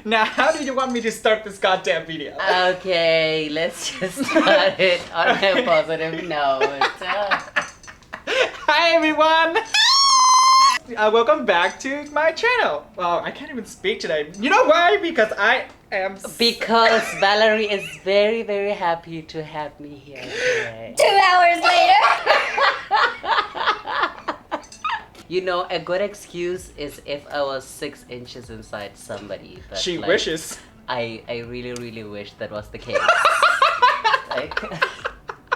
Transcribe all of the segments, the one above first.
Now, how do you want me to start this goddamn video? Okay, let's just start it on a positive note. Hi everyone! Welcome back to my channel. Well, I can't even speak today. You know why? Because I am... Because Valerie is very, very happy to have me here today. 2 hours later. You know, a good excuse is if I was 6 inches inside somebody. But She wishes. I really, really wish that was the case. Like,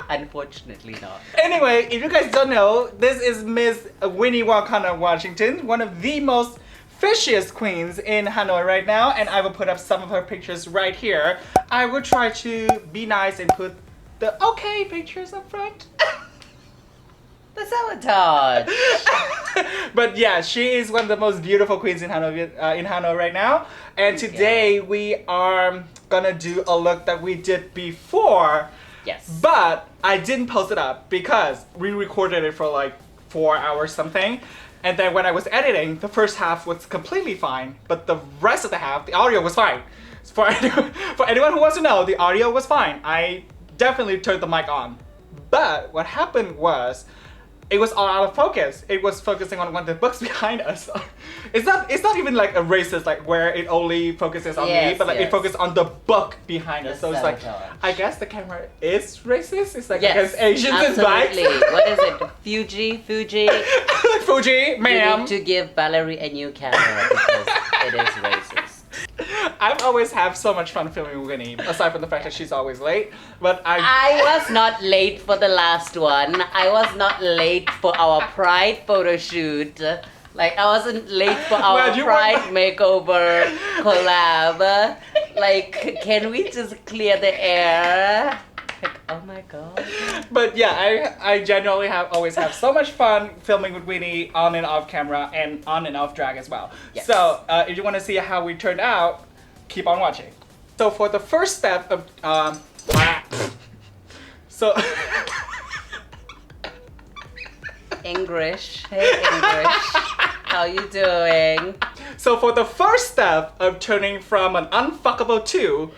unfortunately not. Anyway, if you guys don't know, this is Miss Winnie Wakanda Washington, one of the most fishiest queens in Hanoi right now, and I will put up some of her pictures right here. I will try to be nice and put the okay pictures up front. The sabotage. But yeah, she is one of the most beautiful queens in Hanoi right now. And today we are gonna do a look that we did before. Yes. But I didn't post it up because we recorded it for like 4 hours something. And then when I was editing, the first half was completely fine, but the rest of the half, the audio was fine. For anyone who wants to know, the audio was fine. I definitely turned the mic on. But what happened was, it was all out of focus. It was focusing on one of the books behind us. It's not even like a racist, like where it only focuses on me, but like it focuses on the book behind us. So it's like, I guess the camera is racist. It's like against Asians and blacks. What is it? Fuji? Fuji, ma'am. You need to give Valerie a new camera because it is racist. I've always have so much fun filming with Winnie, aside from the fact that she's always late. But I was not late for the last one. I was not late for our Pride photo shoot. Like, I wasn't late for our Pride makeover collab. Like, can we just clear the air? Like, oh my god. But yeah, I genuinely always have so much fun filming with Winnie on and off camera and on and off drag as well. Yes. So if you want to see how we turned out, keep on watching. So for the first step of so English. Hey English. How you doing? So for the first step of turning from an unfuckable 2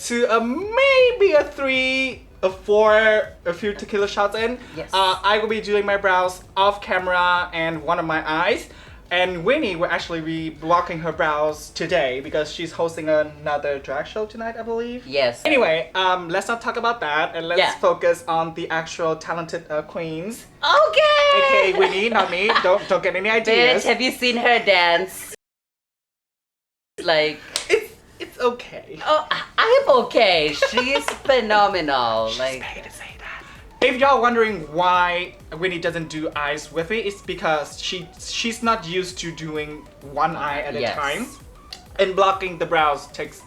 to a maybe a 3, a 4, a few tequila shots in, I will be doing my brows off camera and one of my eyes. And Winnie will actually be blocking her brows today because she's hosting another drag show tonight, I believe. Yes. Anyway, let's not talk about that and let's focus on the actual talented queens. Okay. AKA Winnie, not me. Don't get any ideas. Bitch, have you seen her dance? Like, it's okay. Oh, I'm okay. She's phenomenal. She's like, paid to say that. If y'all wondering why Winnie doesn't do eyes with me, it's because she's not used to doing one eye at a time, and blocking the brows takes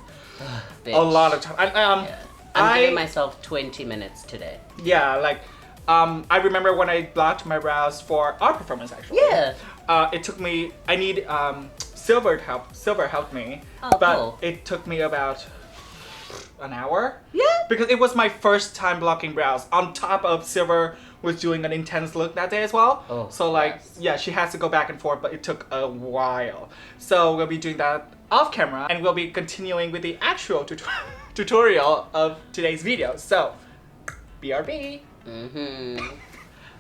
a lot of time. I'm giving myself 20 minutes today. Yeah, like I remember when I blocked my brows for our performance actually. Yeah. It took me. I need Silver helped me, but cool. It took me about an hour. Yeah. Because it was my first time blocking brows. On top of Silver was doing an intense look that day as well. Oh, so like, yeah, she has to go back and forth, but it took a while. So we'll be doing that off camera, and we'll be continuing with the actual tutorial of today's video. So, BRB.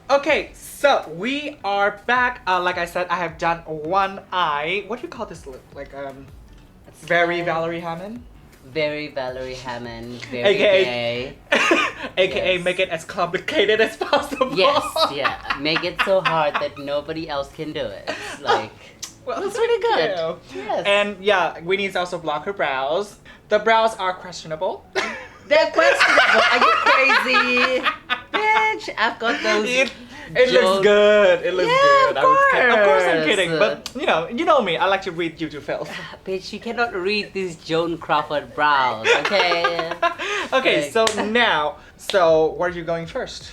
Okay, so we are back. Like I said, I have done one eye. What do you call this look? Like, very Valerie Hammond? Very Valerie Hammond, very gay. AKA make it as complicated as possible. Yes, yeah. Make it so hard that nobody else can do it. It's like, well, that's pretty good. Yes. And yeah, we need to also block her brows. The brows are questionable. They're questionable. Are you crazy? Bitch, I've got those. It looks good. It looks good. Of course I'm kidding. But you know me. I like to read YouTube filth. Bitch, you cannot read these Joan Crawford brows, okay? Okay, so now, where are you going first?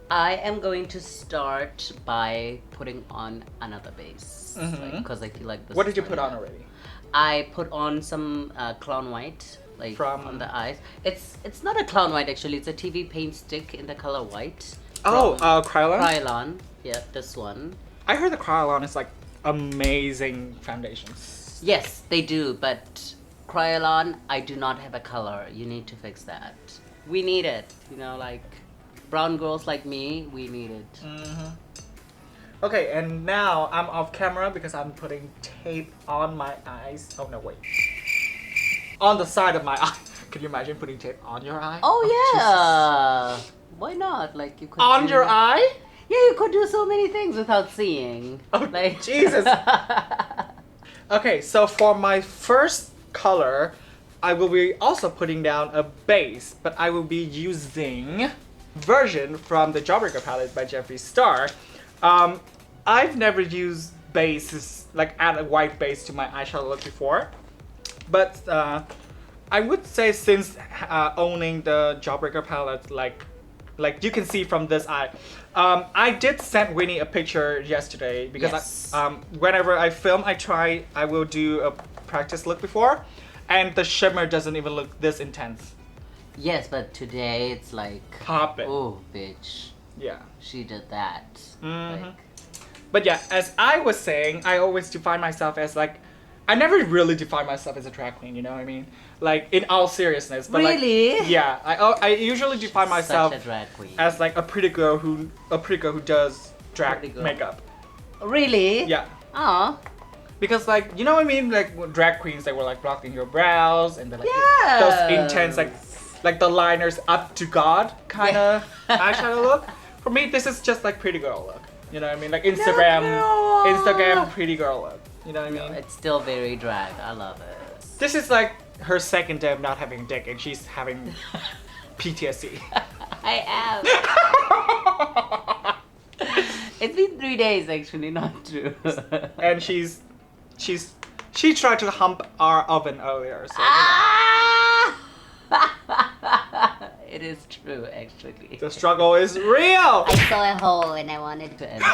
I am going to start by putting on another base. Because I feel like this. What did you put on already? I put on some clown white. Like on the eyes. It's not a clown white actually. It's a TV paint stick in the color white. Krylon? Krylon. Yeah, this one. I heard the Krylon is like amazing foundations. Yes, they do, but Crayon, I do not have a color. You need to fix that. We need it. You know, like brown girls like me, we need it. Okay, and now I'm off camera because I'm putting tape on my eyes. Oh no, wait. On the side of my eye. Can you imagine putting tape on your eye? Oh yeah. Jesus. Why not? Like you could On your eye? Yeah, you could do so many things without seeing. Oh, like Jesus. Okay, so for my first color, I will be also putting down a base, but I will be using version from the Jawbreaker palette by Jeffree Star. I've never used bases, like add a white base to my eyeshadow look before, but I would say since owning the Jawbreaker palette, like you can see from this eye, I did send Winnie a picture yesterday because yes. Whenever I film, I will do a practice look before, and the shimmer doesn't even look this intense. Yes, but today it's like Pop it. Oh, bitch. Yeah. She did that. Like, but yeah, as I was saying, I always define myself as like, I never really define myself as a drag queen, you know what I mean? Like in all seriousness. But really? Like, yeah, I usually define myself such a drag queen. as like a pretty girl who does drag makeup. Really? Yeah. Oh. Because like, you know what I mean? Like drag queens, they were like blocking your brows and they're like those intense like the liners up to God kind of eyeshadow look. For me, this is just like pretty girl look. You know what I mean? Like Instagram pretty girl look. You know what I mean? No, it's still very drag. I love it. This is like her second day of not having a dick and she's having PTSD. I am. It's been 3 days actually, not true. And she tried to hump our oven earlier. So, It is true actually. the struggle is real! I saw a hole and I wanted to enter.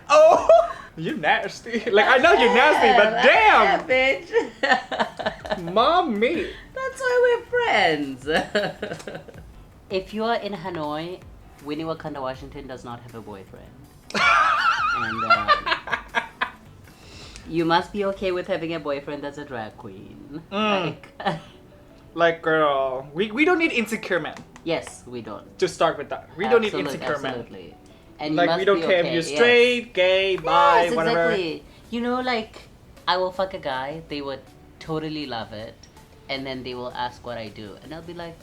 Oh! You nasty. Like, I know you're nasty, but damn! Bitch. Mommy! That's why we're friends. If you are in Hanoi, Winnie Wakanda, Washington does not have a boyfriend. And you must be okay with having a boyfriend that's a drag queen. Like, girl, we don't need insecure men. Yes, we don't. To start with that. We don't need insecure men. Absolutely. And you Like, must we don't be care okay. if you're straight, gay, bi, yes, whatever. Exactly. You know, like, I will fuck a guy, they would totally love it, and then they will ask what I do, and I'll be like,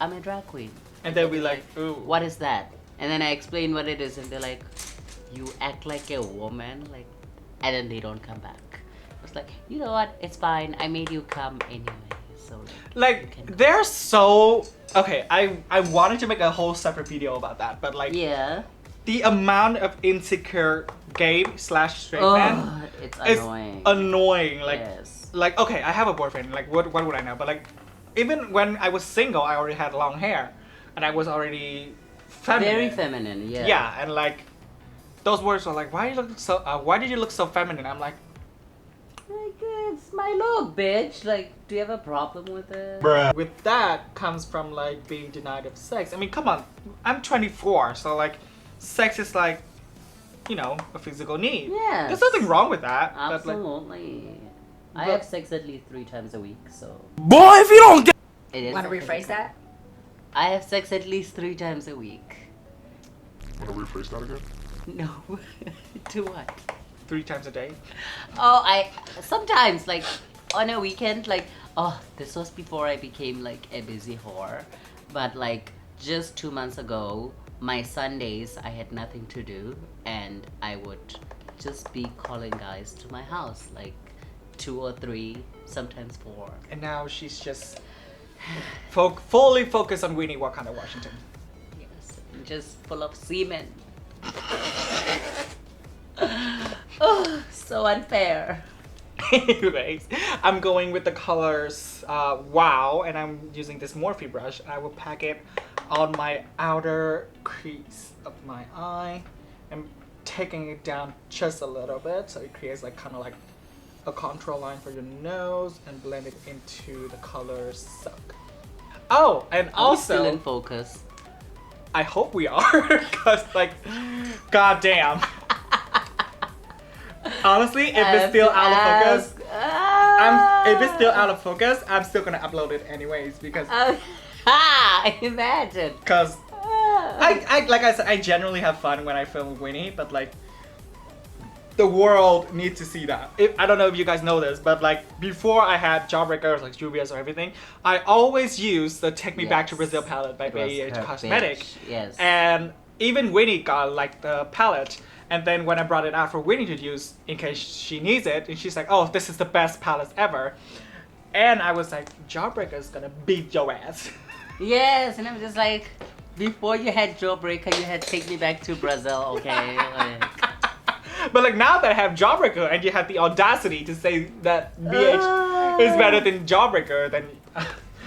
I'm a drag queen. And they'll be like, ooh. What is that? And then I explain what it is, and they're like, you act like a woman, like, and then they don't come back. It's like, you know what? It's fine. I made you come anyway, so like they're so okay. I wanted to make a whole separate video about that, but like, yeah, the amount of insecure gay / straight men it's is annoying. annoying. Like, yes. like okay, I have a boyfriend. Like, what would I know? But like, even when I was single, I already had long hair, and I was already feminine. Very feminine. Yeah. Yeah, and like, those words were like, why did you look so feminine? I'm like, it's my look, bitch. Like, do you have a problem with it? bruh. With that comes from like being denied of sex. I mean, come on, I'm 24, so like, sex is like, you know, a physical need. Yes. There's nothing wrong with that. Absolutely. I have sex at least 3 times a week, so. Boy, if you don't get. It is. Want to rephrase that? I have sex at least 3 times a week. Want to rephrase that again? No. To what? 3 times a day. Oh, I sometimes like on a weekend, like, oh, this was before I became like a busy whore, but like just 2 months ago, my Sundays I had nothing to do, and I would just be calling guys to my house, like 2 or 3, sometimes 4. And now she's just fully focused on Winnie Wakanda, Washington. Yes, just full of semen. Oh, so unfair. Anyways, I'm going with the colors Wow, and I'm using this Morphe brush. I will pack it on my outer crease of my eye. I'm taking it down just a little bit so it creates like kind of like a contour line for your nose and blend it into the color Suck. Oh, and Are we also still in focus? I hope we are, because like, goddamn. Honestly, if it's still out of focus, if it's still out of focus, I'm still gonna upload it anyways because Imagine. because I like I said, I generally have fun when I film with Winnie, but like the world needs to see that. I don't know if you guys know this, but like before I had Jawbreakers like Juvia's or everything, I always use the Take Me Back to Brazil palette by It was BH her Cosmetic. bitch, yes. And even Winnie got like the palette. And then when I brought it out for Winnie to use in case she needs it, and she's like, oh, this is the best palette ever. And I was like, Jawbreaker is gonna beat your ass. Yes, and I'm just like, before you had Jawbreaker, you had Take Me Back to Brazil, okay? Like, But like now that I have Jawbreaker and you have the audacity to say that BH is better than Jawbreaker, then...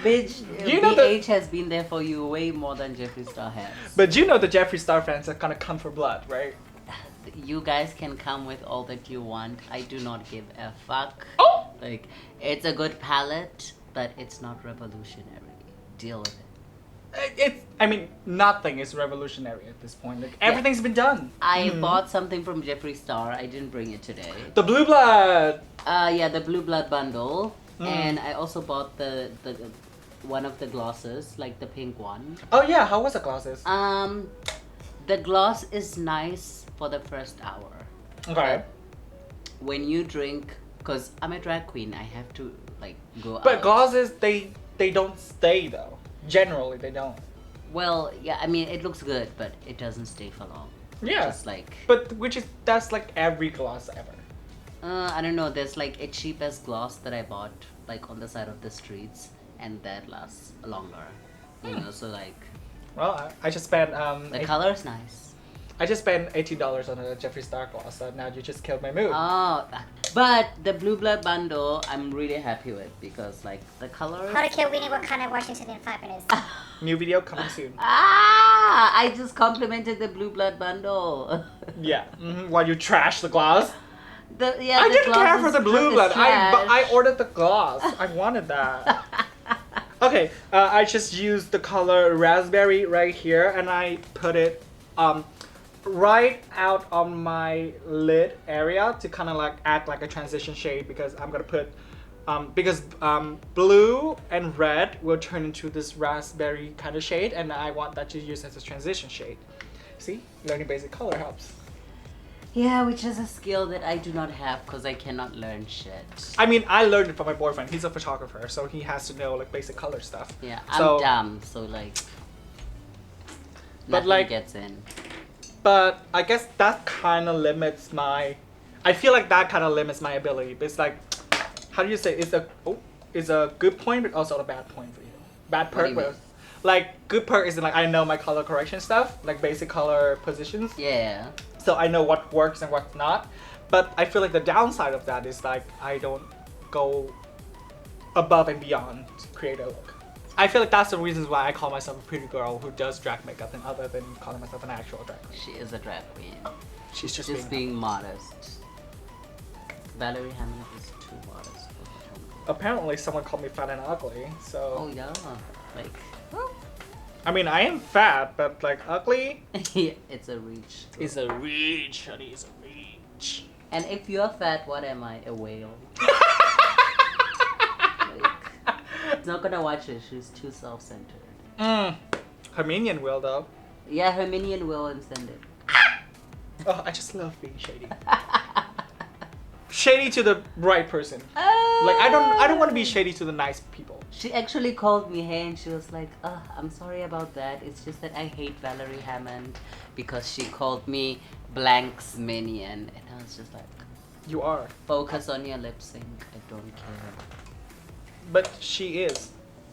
bitch, You know BH has been there for you way more than Jeffree Star has. But you know the Jeffree Star fans are gonna come for blood, right? You guys can come with all that you want. I do not give a fuck. Oh! Like, it's a good palette, but it's not revolutionary. Deal with it. I mean, nothing is revolutionary at this point. Like, everything's been done. I bought something from Jeffree Star. I didn't bring it today. The Blue Blood! Yeah, the Blue Blood bundle. Mm. And I also bought the one of the glosses, like the pink one. Oh yeah, how was the glasses? The gloss is nice for the first hour. Okay. But when you drink, because I'm a drag queen, I have to like go out. But glasses, they don't stay though. Generally, they don't. Well, yeah, I mean, it looks good, but it doesn't stay for long. Yeah. Just like... But that's like every gloss ever. I don't know, there's like a cheapest gloss that I bought like on the side of the streets, and that lasts longer. You know, so like... Well, I just spent The color's nice. I just spent $18 on a Jeffree Star gloss, so now you just killed my mood. Oh, but the Blue Blood bundle, I'm really happy with because like the color... How to Kill Winnie Wakanda, Washington in 5 minutes. New video coming soon. I just complimented the Blue Blood bundle. Yeah. While you trash the gloss. I I didn't care for the Blue Blood. I ordered the gloss. I wanted that. Okay, I just used the color Raspberry right here, and I put it right out on my lid area to kind of like act like a transition shade because I'm gonna put blue and red will turn into this raspberry kind of shade, and I want that to use as a transition shade. See, learning basic color helps. Yeah, which is a skill that I do not have because I cannot learn shit. I mean, I learned it from my boyfriend. He's a photographer, so he has to know like basic color stuff. Yeah, I'm dumb, so like nothing like- gets in. But I guess that kind of limits my. I feel like that kind of limits my ability. But it's like, how do you say? It's a good point, but also a bad point for you. Bad What do perk, you mean? but like good perk is like I know my color correction stuff, like basic color positions. Yeah. So I know what works and what's not. But I feel like the downside of that is like I don't go above and beyond to create a look. I feel like that's the reasons why I call myself a pretty girl who does drag makeup, and other than calling myself an actual drag queen. She is a drag queen. She's just being modest. Valerie Hammond is too modest for her. Apparently someone called me fat and ugly, so... Oh yeah, like... I mean, I am fat, but like ugly? It's a reach. It's a reach, honey, it's a reach. And if you're fat, what am I? A whale? It's not gonna watch it, she's too self-centered. Her minion will though. Yeah, her minion will and send it. Oh, I just love being shady. Shady to the right person. Like I don't want to be shady to the nice people. She actually called me hey and she was like, I'm sorry about that. It's just that I hate Valerie Hammond because she called me blank's minion. And I was just like, You are. focus on your lip sync. I don't care. But she is.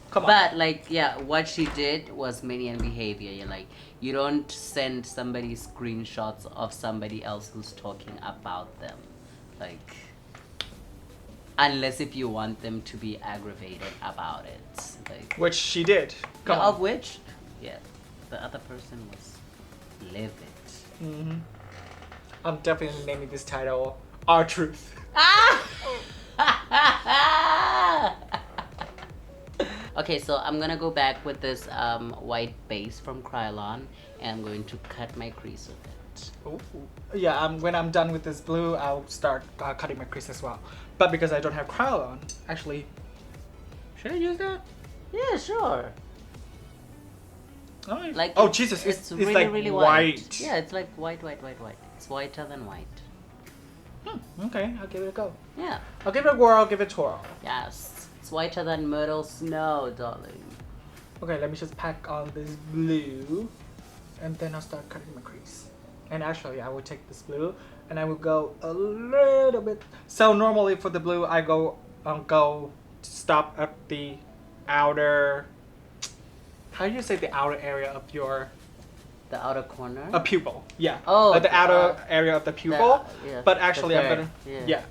Come on. But like, yeah, what she did was minion behavior. You're like, you don't send somebody screenshots of somebody else who's talking about them. Like, unless if you want them to be aggravated about it. Like, Which she did. Come yeah, on. of which, yeah, the other person was livid. I'm definitely naming this title Our Truth. Okay, so I'm gonna go back with this white base from Krylon, and I'm going to cut my crease with it. Ooh. Yeah, when I'm done with this blue, I'll start cutting my crease as well. But because I don't have Krylon, actually, should I use that? Yeah, sure. Oh, Like oh Jesus, it's really, like really white. Yeah, it's like white. It's whiter than white. Okay, I'll give it a go. Yeah. I'll give it a whirl, I'll give it a twirl. Yes. It's whiter than myrtle snow, darling. Okay, let me just pack on this blue, and then I'll start cutting my crease. And actually, I will take this blue, and I will go a little bit. So normally for the blue, I go stop at the outer. How do you say the outer area of your The outer corner. a pupil? Yeah. Oh, the outer area of the pupil. yeah, But actually, the I'm gonna. third, Yeah.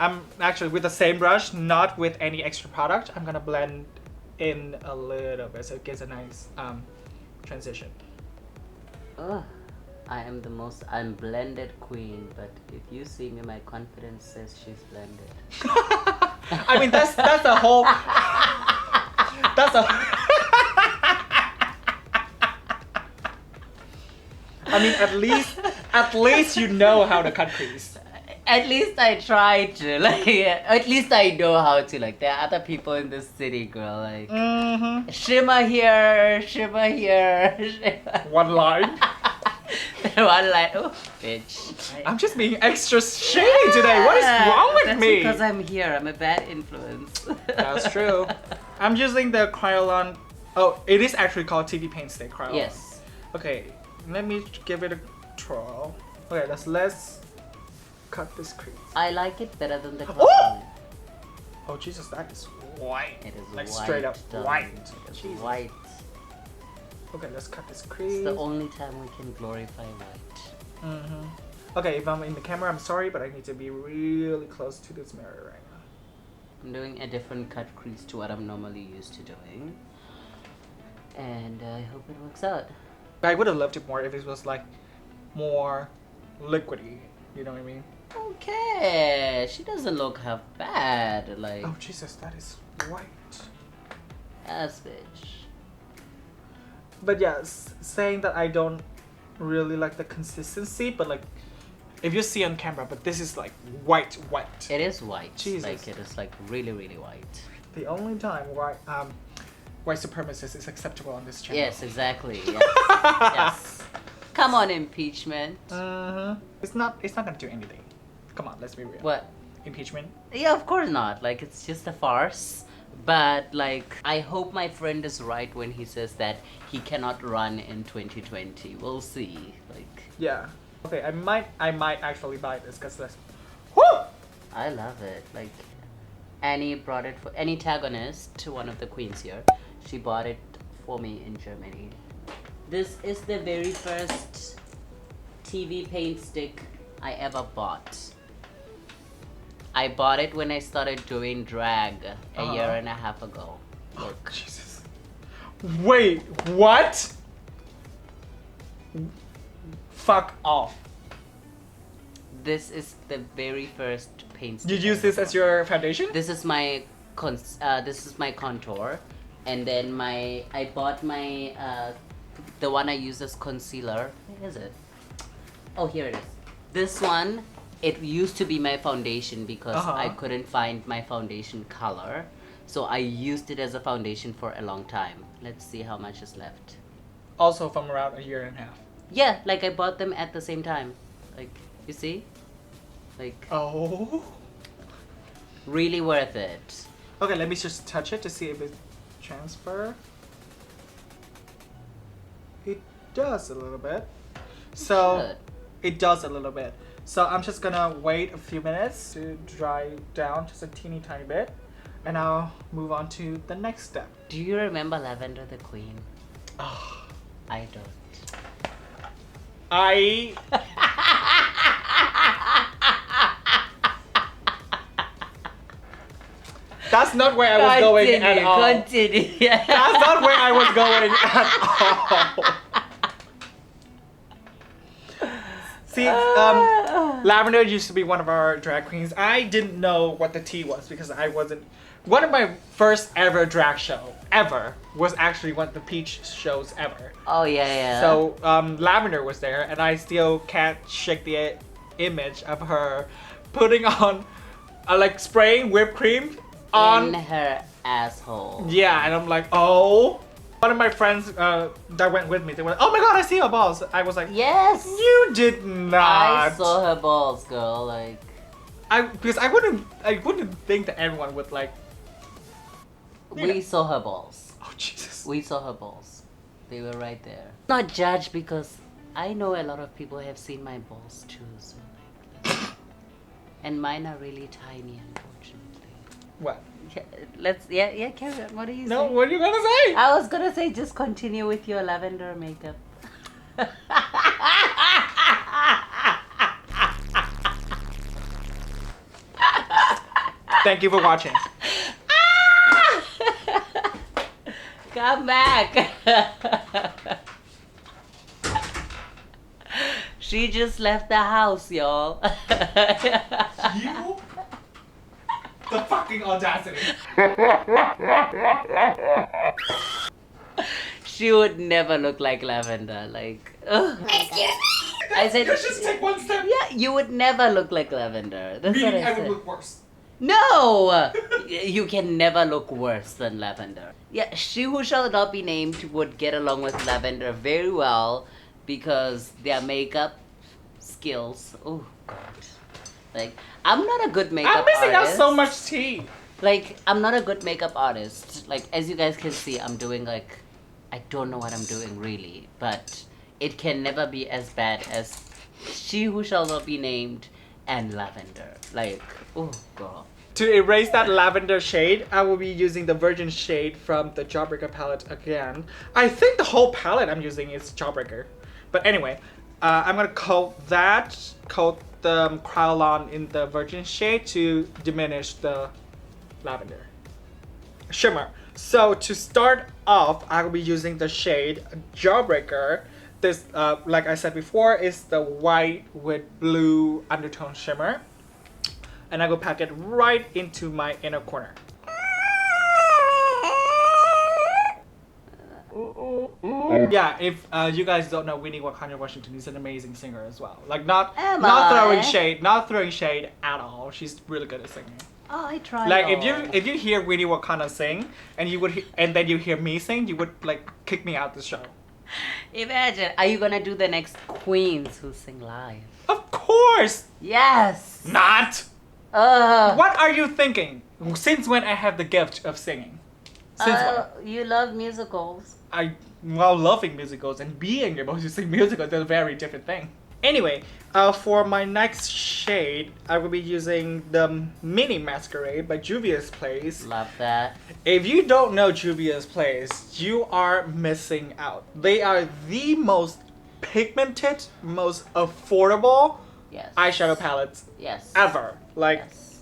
I'm actually with the same brush, not with any extra product. I'm gonna blend in a little bit so it gives a nice transition. Ugh. I am the most unblended queen, but if you see me, my confidence says she's blended. I mean that's a whole that's a I mean at least you know how to cut crease. At least I try to. Like, at least I know how to. Like, there are other people in this city, girl. Like, shimmer here, shimmer here. Shimmer. One line. One line. Oh, bitch. I'm just being extra shady today. What is wrong with That's me? because I'm here. I'm a bad influence. That's true. I'm using the Krylon. Oh, it is actually called TV Paint Stick Krylon. Yes. Okay, let me give it a twirl. Okay, let's cut this crease. I like it better than the Oh! cotton. Oh Jesus, that is white. It is like white, straight up darling. white. It is Jesus. white. Okay, let's cut this It's crease. the only time we can glorify white. Okay, if I'm in the camera, I'm sorry, but I need to be really close to this mirror right now. I'm doing a different cut crease to what I'm normally used to doing. And I hope it works out. I would have loved it more if it was like more liquidy. You know what I mean? Okay, she doesn't look half bad. Like, Oh Jesus, that is white. yes, bitch. But yeah, saying that I don't really like the consistency, but like if you see on camera, but this is like white. It is white. Jesus. Like, it is like really, really white. The only time white supremacist is acceptable on this channel. Yes, exactly. Yes. Yes. Come on, impeachment. It's not gonna do anything. Come on, let's be real. What? Impeachment? Yeah, of course not. Like, it's just a farce. But, like, I hope my friend is right when he says that he cannot run in 2020. We'll see. Like, Yeah. Okay, I might actually buy this because let's. Woo! I love it. Like, Annie brought it for Annie Tagonist, one of the queens here. She bought it for me in Germany. This is the very first TV paint stick I ever bought. I bought it when I started doing drag a year and a half ago. Look. Jesus. Wait, what? Fuck off. This is the very first paint stick. You use this as your foundation? This is my contour, and then I bought my the one I use as concealer. Where is it? Oh, here it is. This one, it used to be my foundation because I couldn't find my foundation color, so I used it as a foundation for a long time. Let's see how much is left. Also from around a year and a half. Yeah, like I bought them at the same time. Like, you see? Like, Oh. really worth it. Okay, let me just touch it to see if it transfer. It does a little bit. So should. it does a little bit. So I'm just gonna wait a few minutes to dry down just a teeny tiny bit, and I'll move on to the next step. Do you remember Lavender the Queen? Oh, I don't. That's not where I was going at all. Continue. That's not where I was going at all. See, Lavender used to be one of our drag queens. I didn't know what the tea was because I wasn't. One of my first ever drag show ever was actually one of the Peach shows ever. Oh yeah. So Lavender was there, and I still can't shake the image of her putting on, like spraying whipped cream on in her asshole. Yeah, and I'm like, oh. One of my friends that went with me, they were like, oh my god, I see your balls. I was like, Yes. you did not. I saw her balls, girl. Like, because I wouldn't think that everyone would like. we saw her balls. Oh Jesus. We saw her balls. They were right there. Not judge because I know a lot of people have seen my balls too. So like, and mine are really tiny, unfortunately. What? Yeah, carry on. What are you No, saying? what are you gonna say? I was gonna say just continue with your lavender makeup. Thank you for watching. Come back. She just left the house, y'all. You? The fucking audacity. She would never look like lavender. Like, ugh. I said, Let's just take one step. yeah, you would never look like lavender. That's what Meaning I I would said. look worse. No! You can never look worse than lavender. Yeah, she who shall not be named would get along with lavender very well because their makeup skills. Oh, God. Like, I'm not a good makeup I'm missing artist. out so much tea. Like, I'm not a good makeup artist. Like, as you guys can see, I'm doing like, I don't know what I'm doing really, but it can never be as bad as She Who Shall Not Be Named and Lavender. Like, oh girl. To erase that lavender shade, I will be using the virgin shade from the Jawbreaker palette again. I think the whole palette I'm using is Jawbreaker. But anyway, I'm gonna coat the Kryolan in the virgin shade to diminish the lavender shimmer. So to start off, I will be using the shade Jawbreaker. This, like I said before, is the white with blue undertone shimmer. And I will pack it right into my inner corner. Yeah, if you guys don't know, Winnie Wakanda Washington is an amazing singer as well. Like not throwing shade at all. She's really good at singing. Oh, I tried. Like if you hear Winnie Wakanda sing and and then you hear me sing, you would like kick me out the show. Imagine, are you gonna do the next queens who sing live? Of course Yes. not. What are you thinking? Since when I have the gift of singing? Since when? You love musicals. Loving musicals and being able to sing musicals is a very different thing. Anyway, for my next shade, I will be using the Mini Masquerade by Juvia's Place. Love that. If you don't know Juvia's Place, you are missing out. They are the most pigmented, most affordable Yes. eyeshadow palettes Yes. ever. Like, Yes.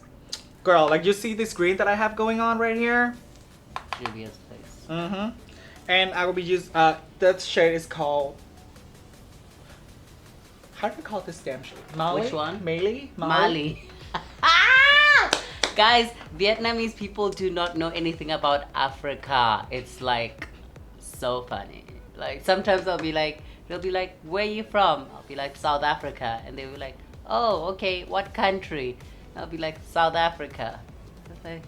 girl, like you see this green that I have going on right here? Juvia's Place. Mm-hmm. And I will be using, that shade is called, how do you call this damn shade? Mali? Which one? Mali? Mali. Guys, Vietnamese people do not know anything about Africa. It's like so funny. Like sometimes they'll be like, where are you from? I'll be like, South Africa. And they'll be like, oh, okay, what country? I'll be like, South Africa. It's like,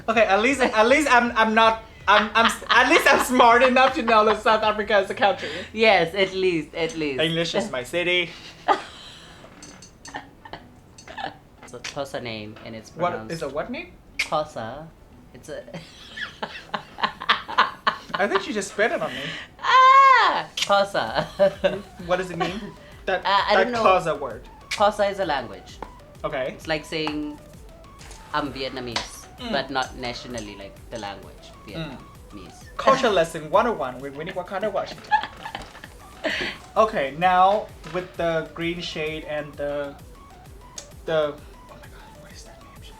Okay, at least I'm not, at least I'm smart enough to know that South Africa is a country. yes, at least. English is my city. It's a Xhosa name and it's What pronounced is a what name? Xhosa. It's a I think you just spit it on me. Xhosa. What does it mean? That I don't know. Xhosa word. Xhosa is a language. Okay. It's like saying I'm Vietnamese, but not nationally, like the language Vietnamese. Culture lesson 101 with Winnie Wakanda Washington. Okay, now with the green shade and the oh my god, what is that name?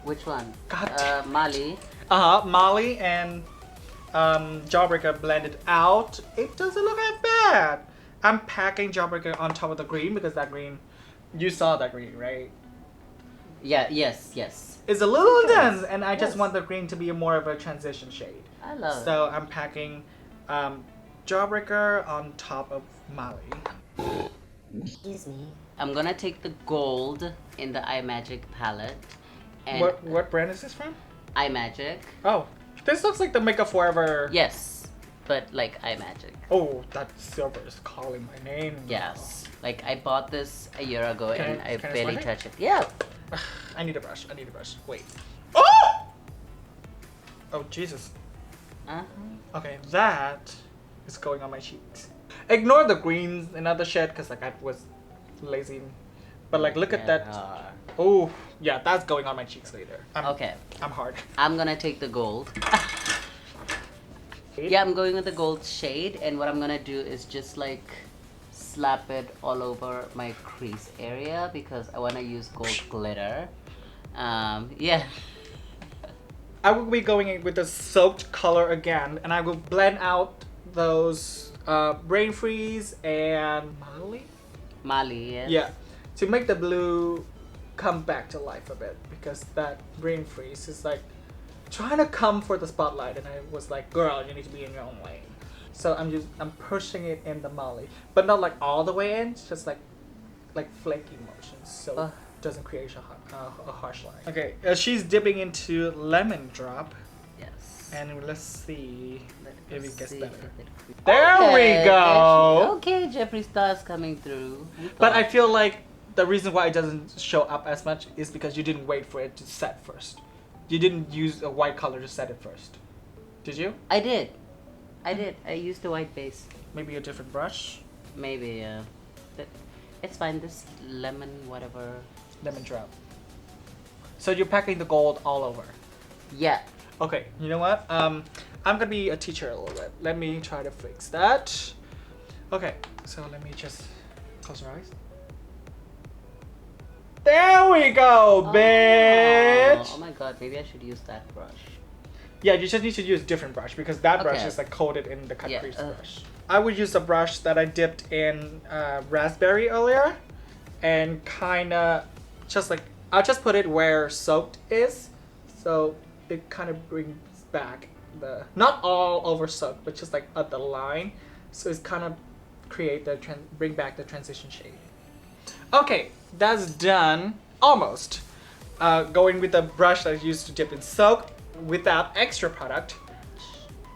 Which one? God damn Mali. Molly and Jawbreaker blended out. It doesn't look that bad. I'm packing Jawbreaker on top of the green because that green You saw that green, right? Yeah, yes. It's a little Yes. dense, and I just Yes. want the green to be more of a transition shade. I love it. So I'm packing Jawbreaker on top of Molly. Excuse me. I'm gonna take the gold in the iMagic palette. And What brand is this from? iMagic. Oh, this looks like the Makeup Forever. Yes, but like iMagic. Oh, that silver is calling my name. Yes. Like I bought this a year ago Can and I I barely swatch it? touched it. Yeah. I need a brush. Wait. Oh! Oh, Jesus. Uh-huh. Okay, that is going on my cheeks. Ignore the greens and other shit because like I was lazy. But like look at that. Oh, yeah, that's going on my cheeks later. Okay. I'm hard. I'm gonna take the gold. Yeah, I'm going with the gold shade, and what I'm gonna do is just like slap it all over my crease area because I wanna use gold glitter. Yeah. I will be going in with the soaked color again, and I will blend out those brain freeze and Molly. Mali, yes. Yeah, to make the blue come back to life a bit because that brain freeze is like trying to come for the spotlight, and I was like, girl, you need to be in your own lane. So I'm pushing it in the Molly, but not like all the way in, it's just like flaky motions, so it doesn't create a harsh line. Okay, she's dipping into lemon drop, Yes. and let's see if it gets better. If There we go. Okay, Jeffree Star's coming through. But I feel like the reason why it doesn't show up as much is because you didn't wait for it to set first. You didn't use a white color to set it first. Did you? I did. I used a white base. Maybe a different brush? Maybe, but it's fine. This lemon, whatever. Lemon drop. So you're packing the gold all over. Yeah. Okay, you know what? I'm gonna be a teacher a little bit. Let me try to fix that. Okay, so let me just close your eyes. There we go, bitch! Oh my god, maybe I should use that brush. Yeah, you just need to use a different brush because that brush Okay. is like coated in the cut Yeah, crease brush. I would use a brush that I dipped in raspberry earlier and kinda just like, I'll just put it where soaked is. So it kind of brings back the, not all over soaked, but just like at the line. So it's kind of create the, bring back the transition shade. Okay, that's done, almost. Going with the brush that I used to dip in soak without extra product.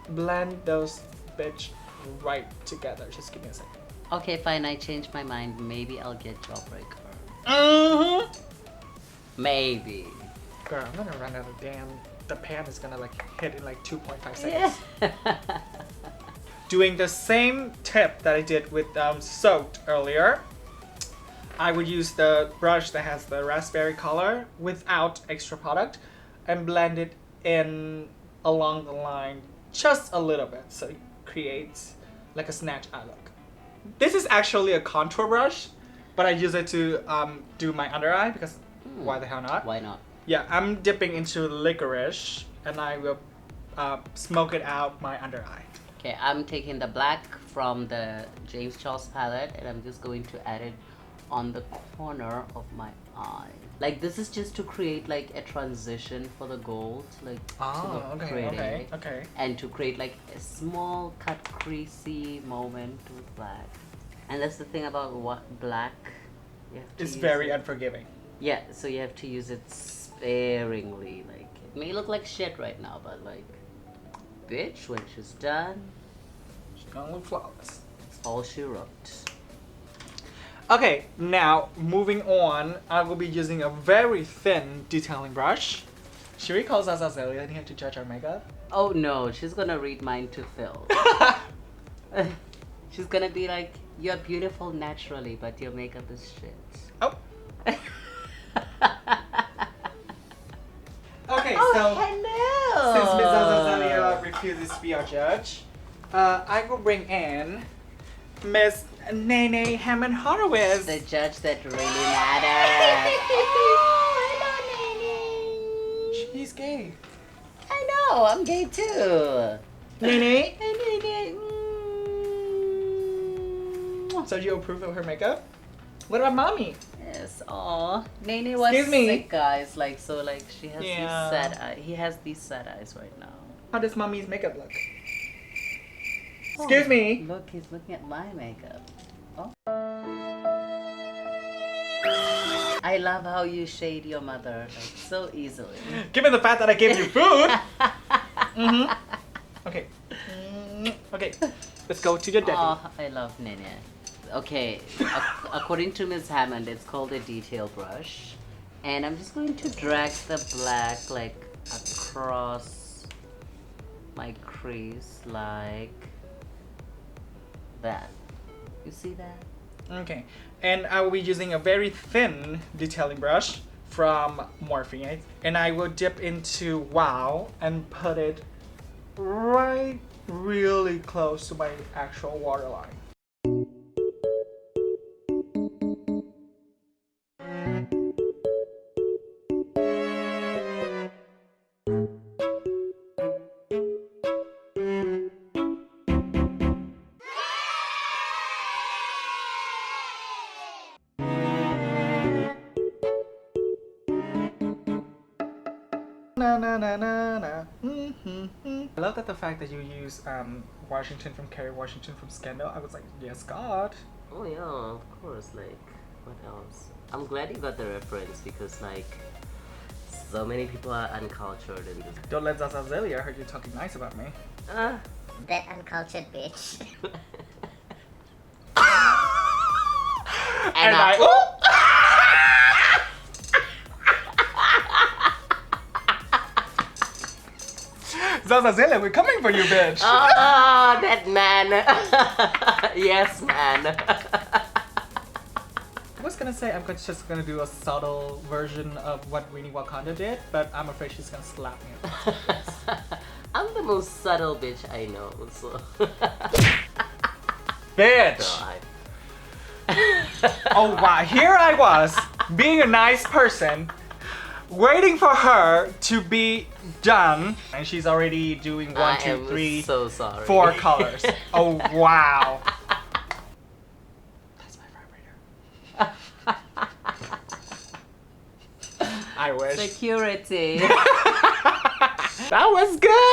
Blend those bitch right together. Just give me a second. Okay, fine. I changed my mind. Maybe I'll get Jawbreaker. Mm-hmm. Maybe. Girl, I'm gonna run out of damn. The pan is gonna like hit in like 2.5 seconds. Yeah. Doing the same tip that I did with soaked earlier. I would use the brush that has the raspberry color without extra product and blend it in along the line just a little bit so it creates like a snatch eye look. This is actually a contour brush, but I use it to do my under eye because why the hell not? Why not? Yeah, I'm dipping into licorice and I will smoke it out my under eye. Okay, I'm taking the black from the James Charles palette and I'm just going to add it on the corner of my eye. Like this is just to create like a transition for the gold, like to look pretty. Okay. And to create like a small cut creasy moment with black. And that's the thing about what black. You have to It's use very it. unforgiving. Yeah, so you have to use it sparingly. Like it may look like shit right now, but like, bitch, when she's done, It's gonna look flawless. it's all she wrote. Okay, now moving on, I will be using a very thin detailing brush. Shiri calls us Azalea here to judge our makeup. Oh no, she's gonna read mine to Phil. She's gonna be like, you're beautiful naturally, but your makeup is shit. Oh. Okay, Hello! since Ms. Azalea refuses to be our judge, I will bring in Miss Nene Hammond Horowitz. The judge that really matters. She's gay. I know, I'm gay too. Nene, Hey, Nene. so you approve of her makeup? What about mommy? Yes. Oh, Nene was Excuse me. sick, guys. Like so, like she has Yeah. these sad eyes. He has these sad eyes right now. How does mommy's makeup look? Oh, Excuse me. Look, he's looking at my makeup. Oh. I love how you shade your mother like so easily. Given the fact that I gave you food. Okay. Okay. Let's go to your daddy. Oh, I love Nene. Okay, according to Ms. Hammond, it's called a detail brush. And I'm just going to drag the black like across my crease like that. You see that? Okay. And I will be using a very thin detailing brush from Morphe. And I will dip into Wow and put it right really close to my actual waterline. Na na na na na. I love that the fact that you use Washington from Kerry Washington from Scandal. I was like, yes, God. Oh yeah, of course. Like, what else? I'm glad you got the reference because like, so many people are uncultured in this. Don't let Zaza Zelia heard you talking nice about me. That uncultured bitch. And I. Zaza Zelia, we're coming for you, bitch. Oh, that man. Yes, man. I was gonna say just gonna do a subtle version of what Winnie Wakanda did, but I'm afraid she's gonna slap me. I'm the most subtle bitch I know. So. Bitch! God. Oh wow, here I was, being a nice person, waiting for her to be done, and she's already doing one, two, three, so sorry. 4 colors. Oh wow. That's my vibrator. I wish. Security. That was good!